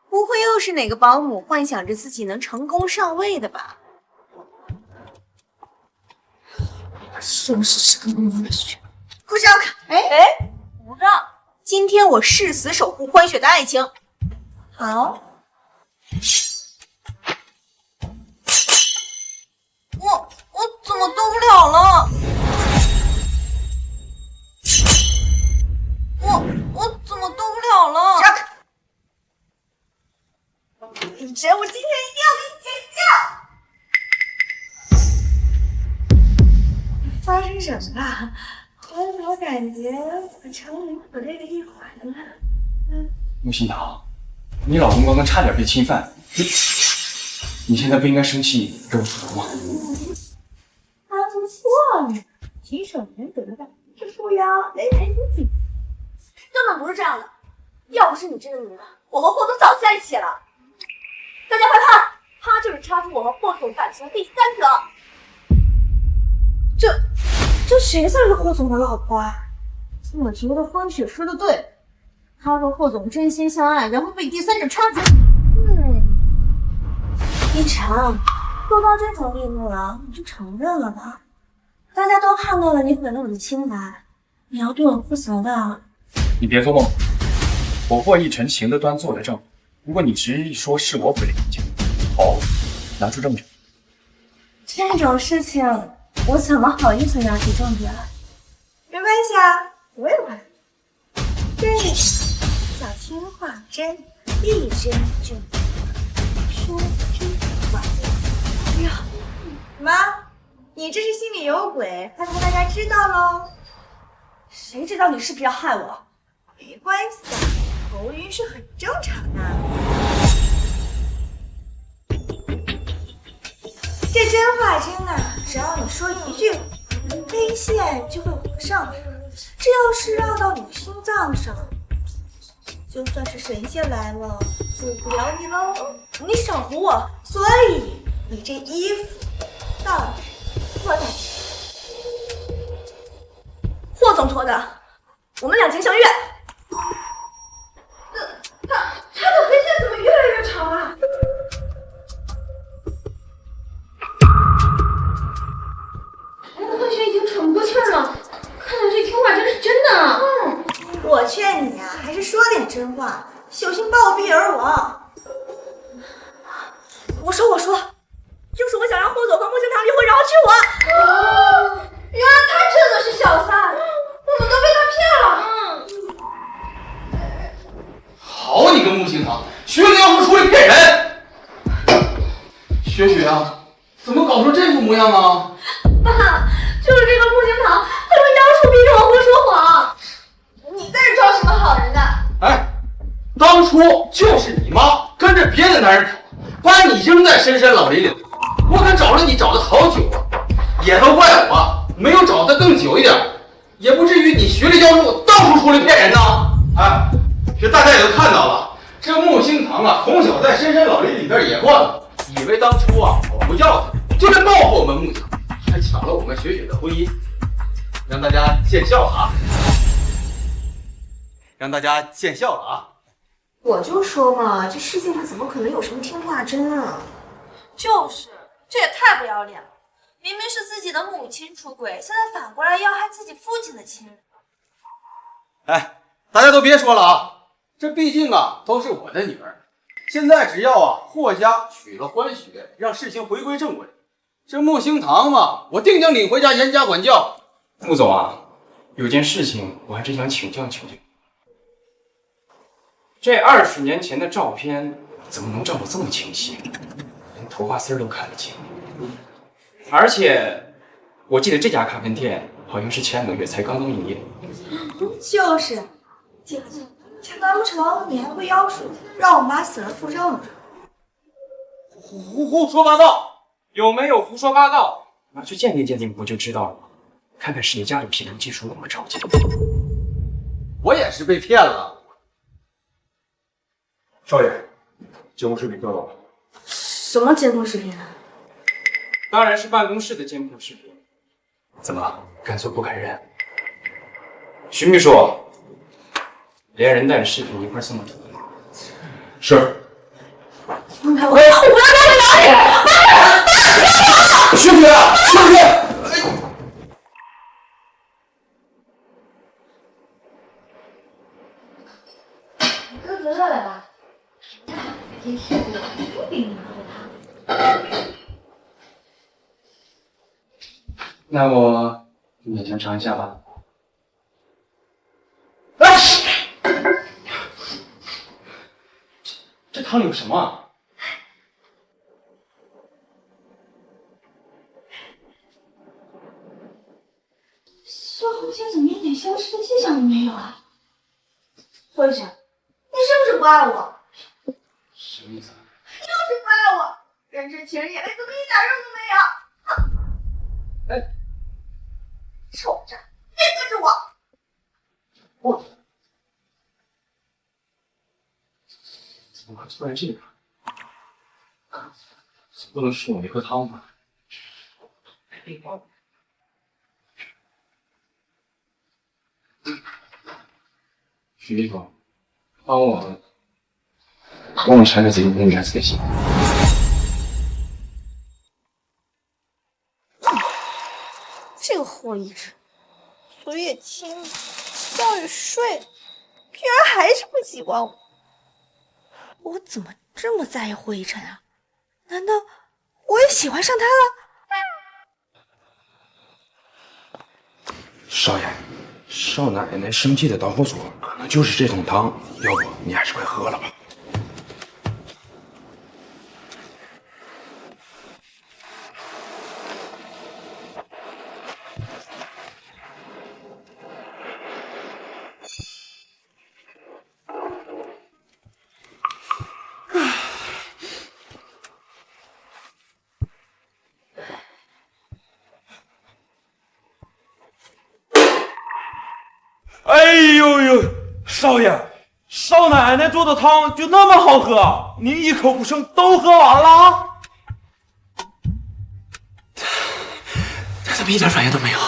不会又是哪个保姆幻想着自己能成功上位的吧？是不是个魔血？顾小卡，哎，不让！今天我誓死守护欢雪的爱情。好。我怎么动不了了？我怎么动不了了？小卡，你这我今天一定要给你剪掉！发生什么了？我怎么感觉我成你可累的一环了？木心堂，你老公刚刚差点被侵犯，你现在不应该生气跟我复仇吗？他不错呢，挺守难得的，这副腰没人理解。根本不是这样的，要不是你这个女人，我和霍总早就在一起了。大家快看，他就是插出我和霍总感情的第三者。这谁才是霍总的老婆啊？我觉得欢雪说的对，他和霍总真心相爱，然后被第三者插足。一晨，都到这种地步了，你就承认了吧。大家都看到了你毁了我的清白，你要对我负责的。你别做梦，我霍一晨行得端坐得正。如果你执意说是我毁了一切，好，拿出证据。这种事情我怎么好意思拿出证据来？没关系啊，我也会。这叫听话针，一针就说真话。哎呀，妈，你这是心里有鬼，害怕大家知道喽？谁知道你是不是要害我？没关系的，头晕是很正常的。这真话针啊，只要你说一句，黑线就会往上，这要是绕到你的心脏上，就算是神仙来了，救不了你喽。你少唬我！所以你这衣服到底是脱的？霍总脱的，我们两情相悦。他的黑线怎么越来越长啊？欢雪已经喘不过气儿了，看来这听话针是真的。我劝你啊，还是说点真话，小心暴毙而亡。我说，就是我想让霍总和木星堂离婚，然后娶我。原来他真的是小三，我们都被他骗了。好你个木星堂，学你要不出来骗人！雪雪啊，怎么搞成这副模样啊？爸，就是这个木星堂，他用妖术逼着我不说谎。你在这装什么好人呢？哎，当初就是你妈跟着别的男人跑，把你扔在深山老林里，我可找了你找了好久啊，也都怪我没有找得更久一点，也不至于你学了妖术到处出来骗人呢。哎，这大家也都看到了，这木星堂啊，从小在深山老林里边野惯，以为当初啊我不要他，就来报复我们木堂，还抢了我们雪雪的婚姻，让大家见笑了啊！让大家见笑了啊！我就说嘛，这世界上怎么可能有什么听话针啊？就是，这也太不要脸了！明明是自己的母亲出轨，现在反过来要害自己父亲的亲人。哎，大家都别说了啊！这毕竟啊都是我的女儿，现在只要啊霍家娶了欢雪，让事情回归正轨，这木星堂嘛，我定将领回家严加管教。穆总啊，有件事情我还真想请教请教。这20年前的照片怎么能照得这么清晰，连头发丝都看得清？而且我记得这家咖啡店好像是前2个月才刚刚营业。就是，姐姐，这难不成你还会妖术，让我妈死了复生？胡说八道！有没有胡说八道？拿去鉴定鉴定不就知道了吗？看看是你家里 P 图技术那么超前。我也是被骗了。少爷，监控视频调到了。什么监控视频啊？当然是办公室的监控视频。怎么敢做不敢认？徐秘书，连人带着视频一块送到这里。是。我要哪里？徐主任，徐主任。鸽子乐了吧？真是的，不给你拿着它。那我勉强尝一下吧。这汤里有什么啊？这好像怎么一点消失的迹象都没有啊？霍医生，你是不是不爱我？什么意思啊？就是不爱我，人这情人眼泪怎么一点用都没有？哎，臭渣，别跟着我！我怎么会突然这样？总不能是我没喝汤吧？徐秘书，帮我查查这个女孩子的信。这个霍医生，嘴也亲了，觉也睡了，居然还是不喜欢我。我怎么这么在意霍一晨啊？难道我也喜欢上他了？少爷，少奶奶生气的导火索可能就是这桶汤，要不你还是快喝了吧。哎呦呦，少爷，少奶奶做的汤就那么好喝，您一口不剩都喝完了？他怎么一点反应都没有？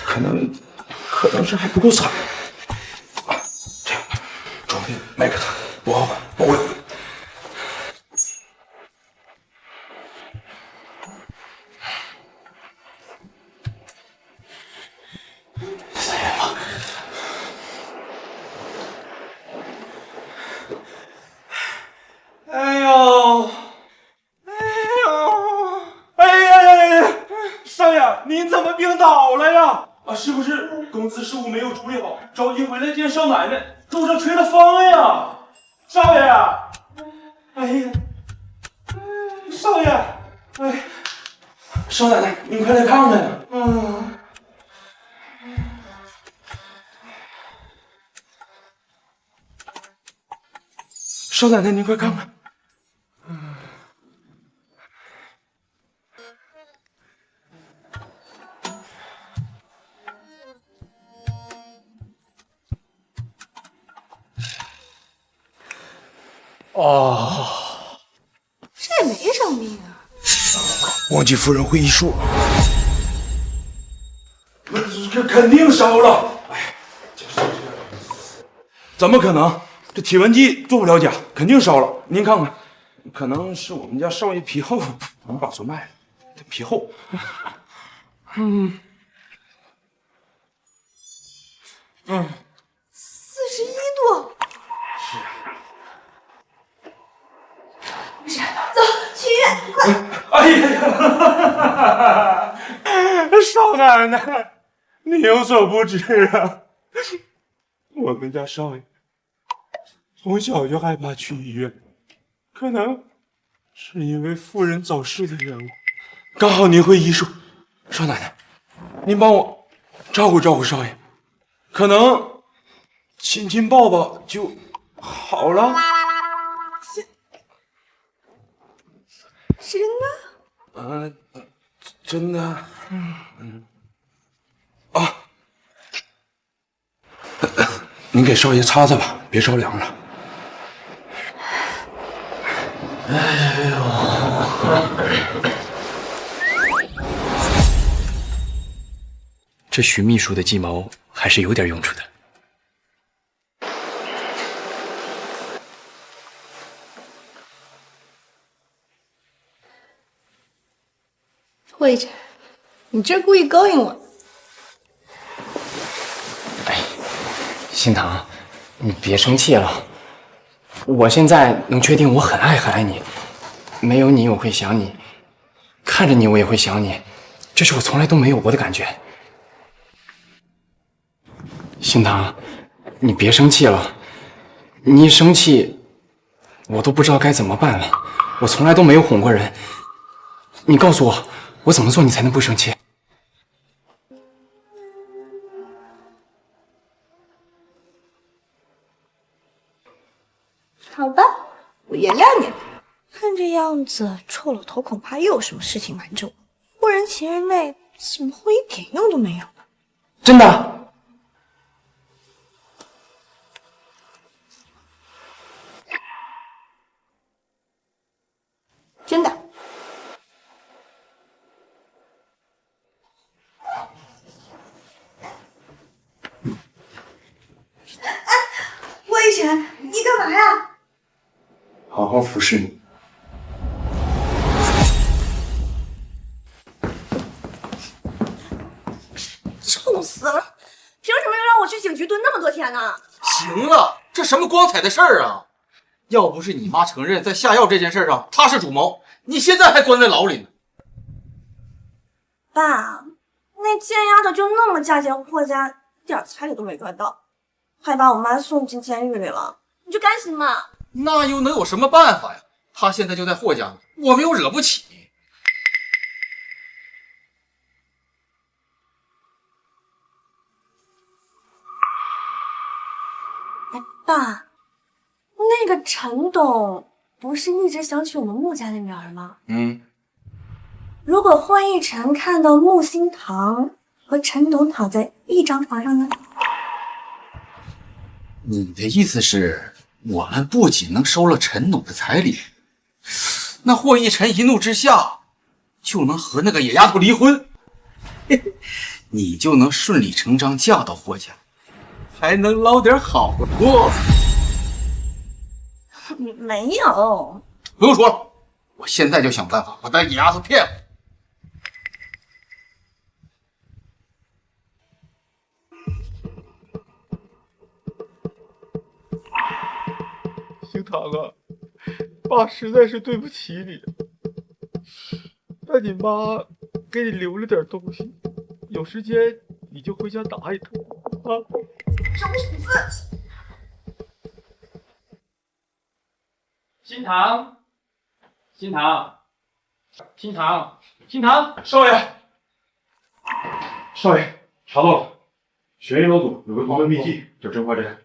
可能是还不够惨。这样，装病卖给他，我哎呦，少爷，您怎么病倒了呀？啊，是不是公司事务没有处理好，着急回来见少奶奶，路上吹了风呀？少爷，哎呀，少爷，哎，少奶奶，您快来看看呀！少奶奶，您快看看。哦，这也没生病啊。忘记夫人会医术了。这肯定烧了。哎，怎么可能？这体温计做不了假，肯定烧了。您看看，可能是我们家少爷皮厚，我们把说卖了，这皮厚。41度。哎呀呀！少奶奶，你有所不知啊，我们家少爷从小就害怕去医院，可能是因为夫人早逝的缘故。刚好您会医术，少奶奶，您帮我照顾照顾少爷，可能亲亲抱抱就好了。真的？真的。啊，您给少爷擦擦吧，别着凉了。哎呦！这徐秘书的计谋还是有点用处的。霍一晨，你这故意勾引我？心疼，你别生气了。我现在能确定我很爱你，没有你我会想你，看着你我也会想你，这是我从来都没有过的感觉。心疼，你别生气了，你一生气，我都不知道该怎么办了。我从来都没有哄过人，你告诉我，我怎么做你才能不生气？好吧，我原谅你。看这样子，臭老头恐怕又有什么事情瞒着我。误人情人内，怎么会一点用都没有呢？真的？真的。哎，霍一晨，你干嘛呀？好好服侍你。臭死了！凭什么又让我去警局蹲那么多天呢？行了，这什么光彩的事儿啊！要不是你妈承认在下药这件事上她是主谋，你现在还关在牢里呢。爸，那贱丫头就那么嫁进霍家，一点彩礼都没赚到，还把我妈送进监狱里了，你就甘心吗？那又能有什么办法呀？她现在就在霍家呢，我们又惹不起。爸，那个陈董不是一直想娶我们穆家的女儿吗？如果霍一晨看到穆心堂和陈董躺在一张床上呢？你的意思是，我们不仅能收了陈董的彩礼，那霍一晨一怒之下就能和那个野丫头离婚，你就能顺理成章嫁到霍家，还能捞点好货。没有，不用说了，我现在就想办法把那野丫头骗回来。星堂啊，爸实在是对不起你，但你妈给你留了点东西，有时间你就回家拿一趟啊。找死！心堂，心堂，心堂，心堂，少爷，少爷，查到了，玄阴老祖有个独门秘技叫真化针，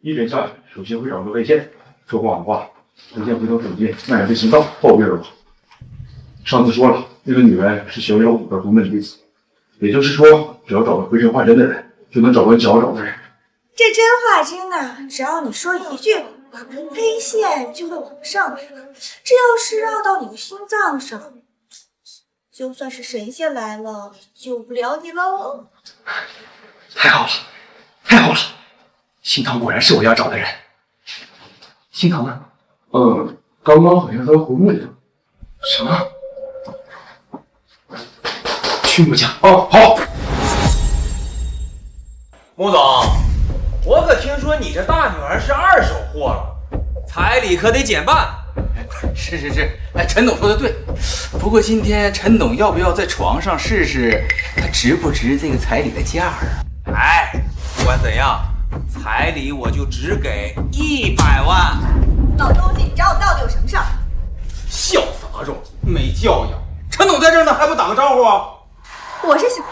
一针下去，首先会长出泪腺，说谎的话，针线回头手劲，蔓延至心脏，暴毙而亡。上次说了，那个女人是玄阴老祖的独门弟子，也就是说，只要找到会真化针的人，就能找到脚找的人。这真话真的，只要你说一句，黑线就会往上来。这要是绕到你的心脏上，就算是神仙来了，救不了你喽。太好了，太好了！心堂果然是我要找的人。心堂呢？刚刚好像他回墓里了。什么？去穆家？哦，好。穆总，我可听说你这大女儿是二手货了，彩礼可得减半。是，哎，陈总说的对，不不过今天陈董要不要在床上试试，他值不值这个彩礼的价啊？哎，不管怎样，彩礼我就只给100万。老东西，你找我到底有什么事儿？小杂种，没教养！陈董在这儿呢，还不打个招呼啊？我是小，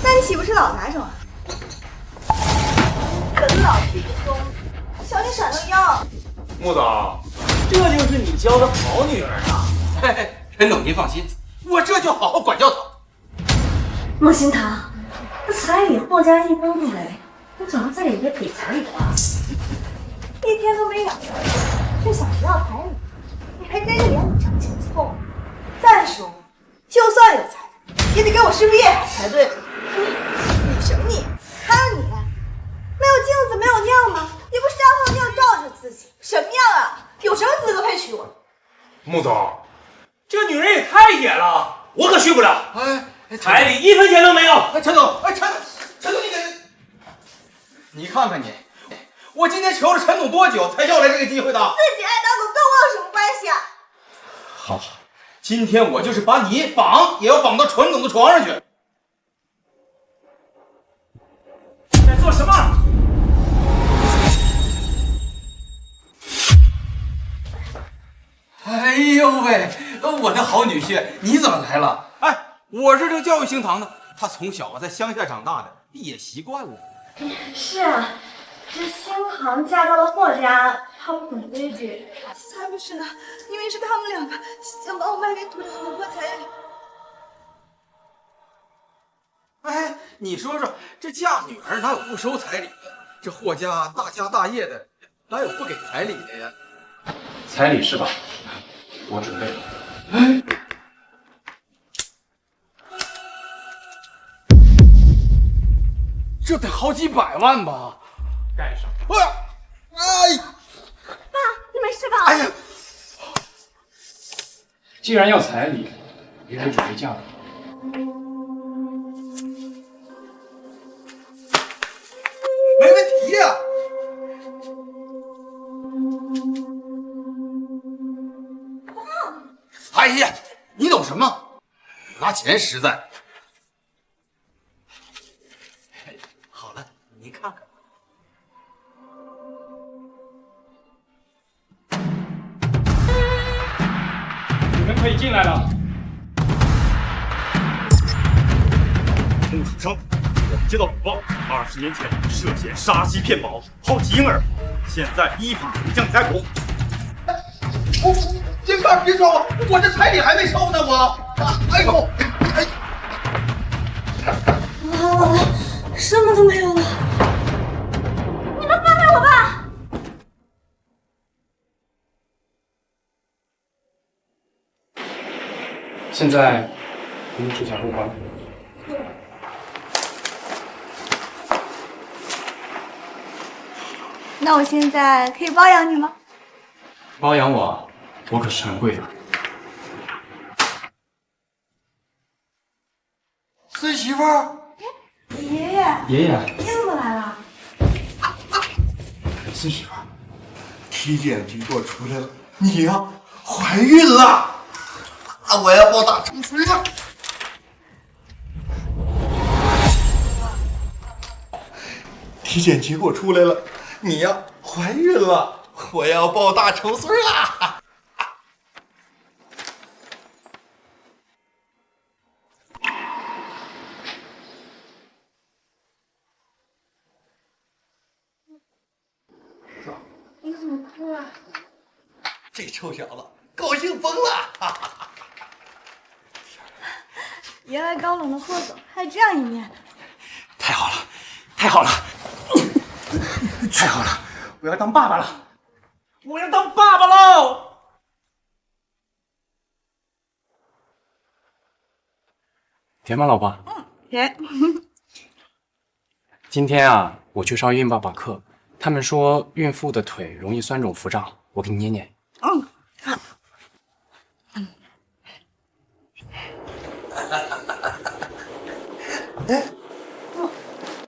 那你岂不是老杂种啊？本老弟兄，小心闪到腰。穆总，这就是你教的好女儿啊！嘿嘿，陈董您放心，我这就好好管教她。莫心堂，这彩礼霍家一分不给，你总要在里边给彩礼吧？一天都没养着，就想着要彩礼，你还真是连你长情错。再说，就算有彩礼，也得给我师傅叶海才对。你什么你？看你，没有镜子没有尿吗？你不撒泡尿照着自己，什么样啊？有什么资格配娶我？穆总，这女人也太野了，我可续不了。彩礼1分钱都没有。陈总，陈总，你看看你，我今天求了陈总多久才要来这个机会的？自己爱当狗跟我有什么关系啊？好，今天我就是把你绑，也要绑到陈总的床上去。在做什么？哎呦喂，我的好女婿，你怎么来了？哎，我是这个教育星堂的，他从小在乡下长大的，也习惯了。是啊，这新堂嫁到了霍家，他不懂规矩。才不是呢，明明是他们两个想把我卖给土地婆破彩礼。哎，你说说，这嫁女儿哪有不收彩礼的？这霍家大家大业的，哪有不给彩礼的呀？彩礼是吧？我准备了。这得好几百万吧？盖上。哎，爸，你没事吧？哎呀，既然要彩礼，也得准备嫁妆。没问题呀。哎呀，你懂什么？拿钱实在。好了，你看看。你们可以进来了。洪楚生，我们接到禀报，20年前涉嫌杀妻骗保，抛弃婴儿，现在依法将你逮捕。金爸，别抓我，我这彩礼还没收呢，我。哎呦，哎，完了，什么都没有了。你们放开我吧！现在您指甲入关。那我现在可以包养你吗？包养我，我可是很贵的。孙媳妇儿，爷爷，爷爷，你怎么来了？孙媳妇儿，体检结果出来了，你呀怀孕了，我要抱大长孙了。体检结果出来了，你呀怀孕了，我要抱大长孙啦！你怎么哭了？这臭小子高兴疯了！原来高冷的霍总还有这样一面。太好了，太好了，太好了！我要当爸爸了，我要当爸爸喽！甜吗，老婆？甜。今天啊，我去上孕爸爸课，他们说孕妇的腿容易酸肿腹胀，我给你捏捏。嗯，好。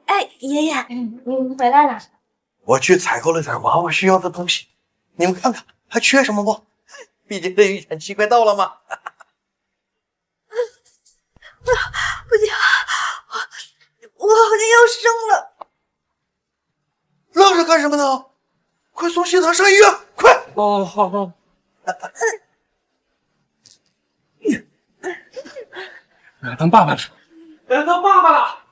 哎，爷爷，你回来了。我去采购了点娃娃需要的东西，你们看看还缺什么不？毕竟这预产期快到了嘛。我好像要生了。愣着干什么呢？快送新堂上医院，快！哦，好。我要当爸爸了。我要当爸爸了。